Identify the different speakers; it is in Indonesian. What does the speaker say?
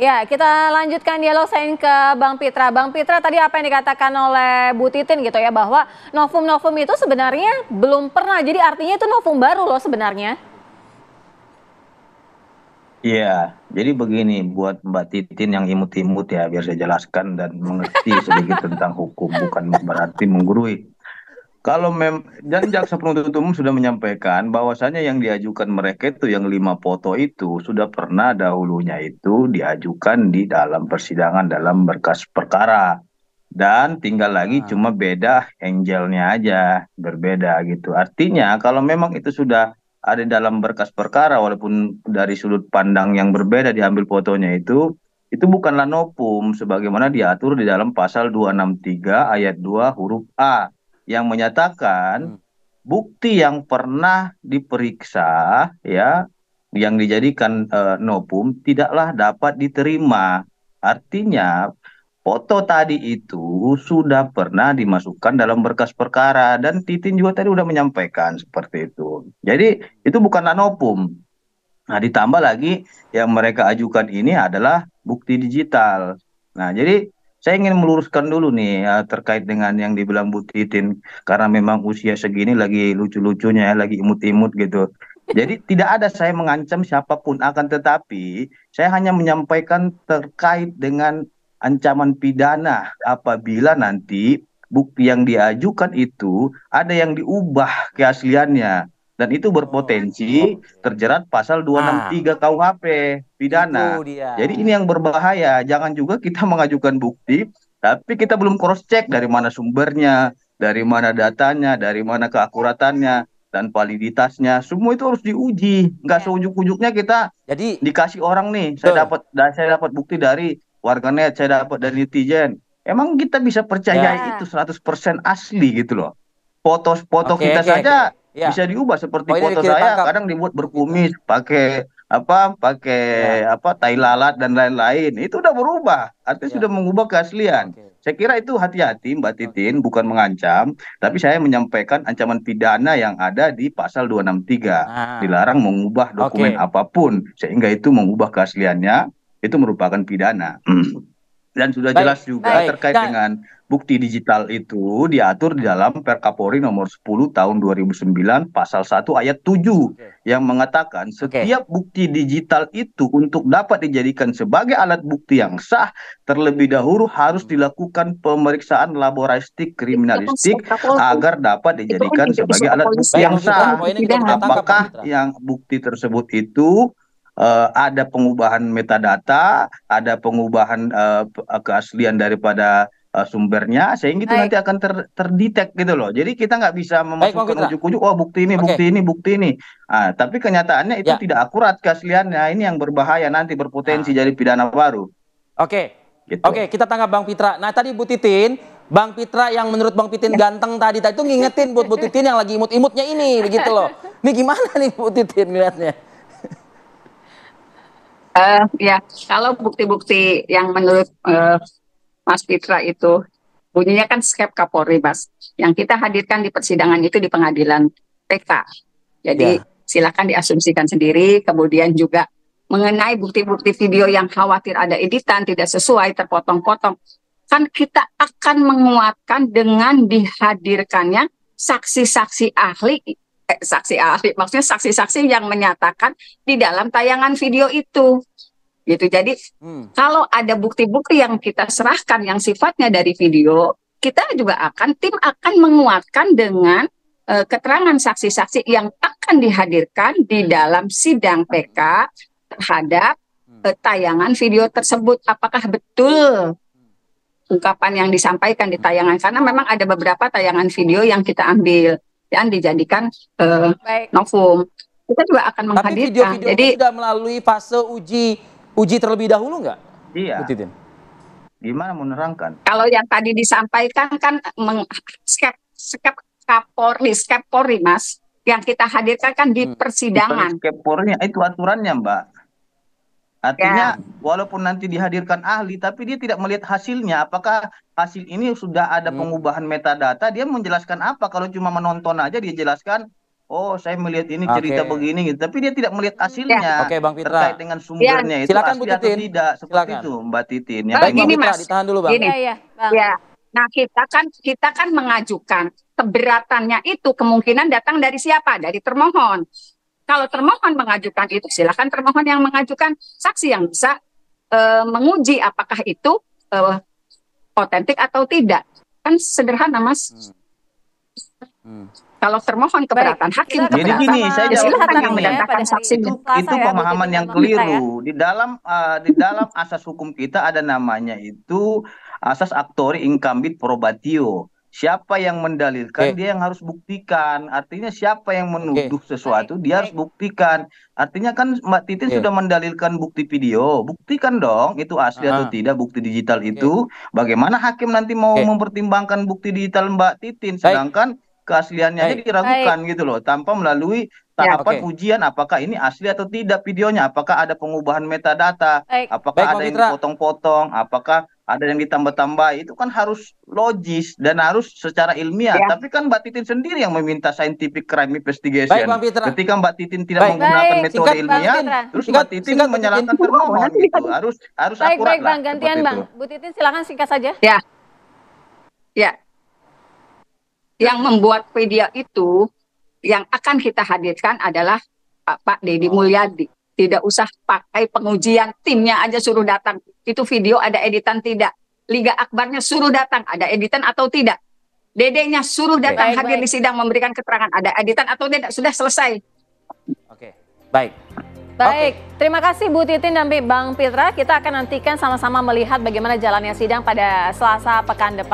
Speaker 1: Ya, kita lanjutkan dialog saya ke Bang Pitra. Bang Pitra, tadi apa yang dikatakan oleh Bu Titin gitu ya, bahwa novum-novum itu sebenarnya belum pernah, jadi artinya itu novum baru loh sebenarnya.
Speaker 2: Iya, jadi begini buat Mbak Titin yang imut-imut ya, biar saya jelaskan dan mengerti sedikit tentang hukum, bukan berarti menggurui. Kalau dan jaksa penuntut umum sudah menyampaikan bahwasanya yang diajukan mereka itu yang 5 foto itu sudah pernah dahulunya itu diajukan di dalam persidangan dalam berkas perkara dan tinggal lagi
Speaker 3: Ah,
Speaker 2: cuma beda angelnya aja berbeda gitu. Artinya kalau memang itu sudah ada dalam berkas perkara walaupun dari sudut pandang yang berbeda diambil fotonya itu bukanlah novum sebagaimana diatur di dalam pasal 263 ayat 2 huruf A yang menyatakan
Speaker 3: hmm.
Speaker 2: bukti yang pernah diperiksa ya yang dijadikan novum tidaklah dapat diterima. Artinya foto tadi itu sudah pernah dimasukkan dalam berkas perkara dan Titin juga tadi sudah menyampaikan seperti itu. Jadi itu bukanlah novum. Nah, ditambah lagi yang mereka ajukan ini adalah bukti digital. Nah, jadi saya ingin meluruskan dulu nih terkait dengan yang dibilang Bu Titin karena memang usia segini lagi lucu-lucunya ya, lagi imut-imut gitu. Jadi tidak ada saya mengancam siapapun akan tetapi saya hanya menyampaikan terkait dengan ancaman pidana apabila nanti bukti yang diajukan itu ada yang diubah keasliannya dan itu
Speaker 3: Oh,
Speaker 2: berpotensi
Speaker 3: oke.
Speaker 2: terjerat pasal
Speaker 3: Nah,
Speaker 2: 263 KUHP
Speaker 3: itu
Speaker 2: pidana.
Speaker 3: dia.
Speaker 2: Jadi ini yang berbahaya. Jangan juga kita mengajukan bukti, tapi kita belum cross check dari mana sumbernya, dari mana datanya, dari mana keakuratannya dan validitasnya. Semua itu harus diuji. Nggak
Speaker 1: Ya.
Speaker 2: seujuk-ujuknya kita
Speaker 3: Jadi,
Speaker 2: dikasih orang nih.
Speaker 3: betul.
Speaker 2: Saya dapat bukti dari warganet, saya dapat dari netizen. Emang kita bisa percaya
Speaker 3: Ya,
Speaker 2: itu
Speaker 1: Ya.
Speaker 2: 100% asli gitu loh. Foto-foto
Speaker 3: oke,
Speaker 2: kita
Speaker 3: oke, oke.
Speaker 2: saja
Speaker 3: Ya,
Speaker 2: bisa diubah seperti
Speaker 3: poin yang
Speaker 2: foto
Speaker 3: kita
Speaker 2: saya
Speaker 3: tangkap,
Speaker 2: kadang dibuat
Speaker 3: Bang Pitra.
Speaker 2: berkumis pakai
Speaker 3: Ya,
Speaker 2: tai lalat dan lain-lain itu udah berubah artinya sudah
Speaker 3: ya,
Speaker 2: mengubah keaslian.
Speaker 3: oke,
Speaker 2: Saya kira itu hati-hati Mbak
Speaker 3: oke.
Speaker 2: Titin bukan mengancam tapi saya menyampaikan ancaman pidana yang ada di pasal 263
Speaker 3: Nah,
Speaker 2: dilarang mengubah dokumen
Speaker 3: oke.
Speaker 2: apapun sehingga itu mengubah keasliannya itu merupakan pidana. Dan sudah
Speaker 3: Baik,
Speaker 2: jelas juga
Speaker 1: Baik.
Speaker 3: baik.
Speaker 2: terkait
Speaker 3: Nah,
Speaker 2: dengan bukti digital itu diatur di dalam Perkapolri nomor 10 tahun 2009 pasal 1 ayat 7
Speaker 3: oke,
Speaker 2: yang mengatakan
Speaker 3: oke.
Speaker 2: setiap bukti digital itu untuk dapat dijadikan sebagai alat bukti yang sah terlebih dahulu harus
Speaker 3: Hmm.
Speaker 2: dilakukan pemeriksaan laboristik
Speaker 4: Itu kan
Speaker 2: kriminalistik
Speaker 4: step Kapolri.
Speaker 2: agar dapat
Speaker 4: Itu kan
Speaker 2: dijadikan
Speaker 4: instruksi
Speaker 2: sebagai alat bukti
Speaker 3: Baik,
Speaker 4: kepolisian,
Speaker 2: yang
Speaker 3: Bang
Speaker 4: bukan
Speaker 3: Pitra.
Speaker 2: sah.
Speaker 4: bukti
Speaker 3: Poin yang coba
Speaker 4: pidana.
Speaker 3: kita tangkap, Bang
Speaker 2: Apakah
Speaker 3: Pitra.
Speaker 2: yang bukti tersebut itu ada pengubahan metadata, ada pengubahan keaslian daripada sumbernya, sehingga itu nanti
Speaker 1: Baik.
Speaker 2: akan terdetek gitu loh. Jadi kita nggak bisa
Speaker 3: Baik, Bang
Speaker 2: memasukkan
Speaker 3: Pitra.
Speaker 2: ujuk-ujuk, oh bukti ini,
Speaker 3: Oke,
Speaker 2: bukti ini, bukti ini. Ah, tapi kenyataannya itu
Speaker 3: ya.
Speaker 2: tidak akurat keasliannya. Ini yang berbahaya nanti berpotensi
Speaker 3: Nah,
Speaker 2: jadi pidana baru.
Speaker 3: oke. Oke,
Speaker 2: Gitu.
Speaker 3: kita tangkap Bang Pitra. Nah, tadi Bu Titin, Bang Pitra yang menurut Bang Titin ganteng tadi itu ngingetin buat Bu Titin yang lagi imut-imutnya ini, begitu loh. Ini gimana nih Bu Titin ngeliatnya?
Speaker 4: Ya, kalau bukti-bukti yang menurut Mas Fitra itu bunyinya kan skep Kapolri, Mas. Yang kita hadirkan di persidangan itu di pengadilan PK. Jadi
Speaker 3: Ya.
Speaker 4: silakan diasumsikan sendiri. Kemudian juga mengenai bukti-bukti video yang khawatir ada editan, tidak sesuai, terpotong-potong. Kan kita akan menguatkan dengan dihadirkannya saksi-saksi ahli, saksi ahli, maksudnya saksi-saksi yang menyatakan di dalam tayangan video itu. Gitu. Jadi
Speaker 3: Hmm.
Speaker 4: kalau ada bukti-bukti yang kita serahkan yang sifatnya dari video, kita juga tim akan menguatkan dengan keterangan saksi-saksi yang akan dihadirkan di dalam sidang PK terhadap
Speaker 3: Hmm.
Speaker 4: tayangan video tersebut. Apakah betul ungkapan yang disampaikan di tayangan? Karena memang ada beberapa tayangan video yang kita ambil dan dijadikan
Speaker 1: Baik.
Speaker 4: novum. Kita juga akan
Speaker 3: Tapi
Speaker 4: menghadirkan.
Speaker 3: video-video itu
Speaker 4: Jadi
Speaker 3: sudah melalui fase uji terlebih dahulu nggak, Bu
Speaker 2: Iya,
Speaker 3: Titin?
Speaker 2: gimana menerangkan?
Speaker 4: kalau yang tadi disampaikan kan skep skep Polri, Mas, yang kita hadirkan kan di
Speaker 3: Hmm.
Speaker 2: Bukan
Speaker 4: persidangan.
Speaker 2: skeptornya, itu aturannya Mbak.
Speaker 4: Ya,
Speaker 2: Artinya walaupun nanti dihadirkan ahli, tapi dia tidak melihat hasilnya. Apakah hasil ini sudah ada
Speaker 3: Hmm.
Speaker 2: pengubahan metadata? Dia menjelaskan apa? Kalau cuma menonton aja dia jelaskan, oh saya melihat ini
Speaker 3: Oke.
Speaker 2: cerita begini gitu, tapi dia tidak melihat hasilnya
Speaker 3: Oke, Bang Pitra.
Speaker 2: terkait dengan sumbernya itu
Speaker 3: Silakan, Bu
Speaker 2: asli atau
Speaker 3: Titin.
Speaker 2: tidak, seperti
Speaker 3: Silakan.
Speaker 2: itu Mbak Titin.
Speaker 3: Baik, Bang
Speaker 4: Gini,
Speaker 3: Pitra,
Speaker 4: Mas.
Speaker 3: ditahan dulu, Bang.
Speaker 4: Gini.
Speaker 1: Iya, iya, Bang.
Speaker 4: Ya, nah kita kan mengajukan keberatannya itu kemungkinan datang dari siapa? Dari termohon. Kalau termohon mengajukan itu, silakan termohon yang mengajukan saksi yang bisa menguji apakah itu otentik atau tidak. Kan sederhana, Mas. Kalau termohon keberatan, hakim
Speaker 1: kita
Speaker 2: Jadi
Speaker 4: keberatan.
Speaker 2: gini, saya
Speaker 4: Ya,
Speaker 2: jawab
Speaker 4: silakan
Speaker 2: begini.
Speaker 4: yang mendatangkan saksinya.
Speaker 2: Itu pemahaman yang keliru. Di dalam asas hukum kita ada namanya itu asas actori incumbit probatio. Siapa yang mendalilkan,
Speaker 3: Oke.
Speaker 2: dia yang harus buktikan. Artinya siapa yang menuduh sesuatu,
Speaker 1: Baik,
Speaker 2: dia harus buktikan. Artinya kan Mbak Titin
Speaker 3: Oke.
Speaker 2: sudah mendalilkan bukti video. Buktikan dong itu asli atau tidak bukti digital itu. Bagaimana hakim nanti mau
Speaker 3: Oke.
Speaker 2: mempertimbangkan bukti digital Mbak Titin,
Speaker 3: Baik.
Speaker 2: sedangkan keasliannya aja
Speaker 3: Baik.
Speaker 2: diragukan gitu loh, tanpa melalui tahapan
Speaker 3: Oke.
Speaker 2: ujian apakah ini asli atau tidak videonya, apakah ada pengubahan metadata,
Speaker 1: Baik.
Speaker 2: apakah
Speaker 3: Baik,
Speaker 2: ada
Speaker 3: Bang
Speaker 2: yang
Speaker 3: Pitra.
Speaker 2: dipotong-potong, apakah ada yang ditambah-tambah. Itu kan harus logis dan harus secara ilmiah.
Speaker 4: Ya.
Speaker 2: Tapi kan Mbak Titin sendiri yang meminta scientific crime investigation.
Speaker 3: Baik, Bang Pitra.
Speaker 2: Ketika Mbak Titin tidak
Speaker 3: Baik.
Speaker 2: menggunakan
Speaker 1: Baik.
Speaker 2: metode
Speaker 3: Singkat, Bang
Speaker 2: ilmiah,
Speaker 1: Pitra.
Speaker 2: terus
Speaker 3: Singkat,
Speaker 2: Mbak Titin
Speaker 3: singkat, Bu
Speaker 2: menyalahkan
Speaker 4: Titin.
Speaker 2: termohon
Speaker 4: Nanti
Speaker 2: gitu. Harus
Speaker 1: Baik,
Speaker 2: akurat
Speaker 1: baik,
Speaker 2: lah
Speaker 1: Bang. Gantian,
Speaker 2: seperti
Speaker 1: Bang.
Speaker 2: itu.
Speaker 1: Bu Titin, silakan singkat saja.
Speaker 4: Ya, yang membuat video itu yang akan kita hadirkan adalah Pak Deddy Mulyadi. Tidak usah pakai pengujian, timnya aja suruh datang. Itu video ada editan tidak. Liga Akbarnya suruh datang, ada editan atau tidak. Dedenya suruh datang
Speaker 1: Baik,
Speaker 4: hadir
Speaker 1: baik.
Speaker 4: di sidang memberikan keterangan, ada editan atau tidak. Sudah selesai.
Speaker 3: Oke. Baik.
Speaker 1: Baik, terima kasih Bu Titin dan Bang Pitra. Kita akan nantikan sama-sama melihat bagaimana jalannya sidang pada Selasa pekan depan.